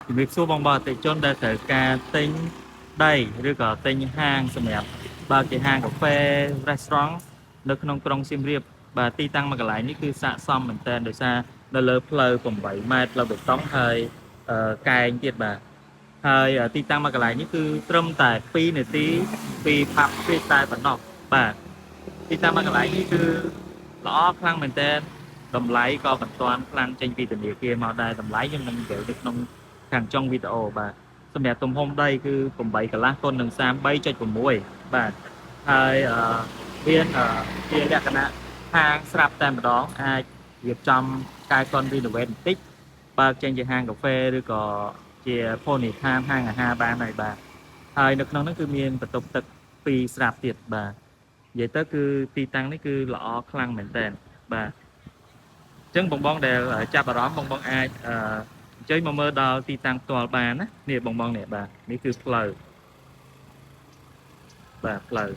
ជំរាបសួរបងប្អូនអតិថិជនដែលត្រូវការទិញដីឬក៏ទិញហាងសម្រាប់បើកជាហាងកាហ្វេ restaurant នៅក្នុងក្រុងសៀមរាបបាទទីតាំងមួយកន្លែងនេះគឺស័ក្តិសមមែនទែនដោយសារនៅលើផ្លូវ8ម៉ែត្រផ្លូវបេតុងហើយកែងទៀតបាទហើយទីតាំងមួយកន្លែងនេះគឺត្រឹមតែ2នាទីពីផាប់ពេកតែប៉ុណ្ណោះបាទទីតាំងមួយកន្លែងនេះគឺល្អខ្លាំងមែនទែនតម្លៃក៏មិនទាន់ខ្លាំងចេញពីធនាគារមកដែរតម្លៃខ្ញុំនឹងនិយាយនៅក្នុងខាងចុងវីដេអូបាទសម្រាប់ទំហំដីគឺ8កន្លះគុណនឹង33.6បាទហើយមានជាលក្ខណៈហាងស្រាប់តែម្ដងអាចរៀបចំកាយកុន renovate បន្តិចបើកចេញជាហាងកាហ្វេឬក៏ជាភោជនីយដ្ឋានហាងអាហារបានហើយបាទហើយនៅក្នុងនោះគឺមានបន្ទប់ទឹក2ស្រាប់ទៀតបាទនិយាយទៅគឺទីតាំងនេះគឺល្អខ្លាំងមែនតើបាទអញ្ចឹងបងដែលចាប់អារម្មណ៍បងអាចអញ្ជើញមកមើលដល់ទីតាំងផ្ទាល់បានណានេះបងនេះបាទនេះគឺផ្លូវបាទផ្លូវ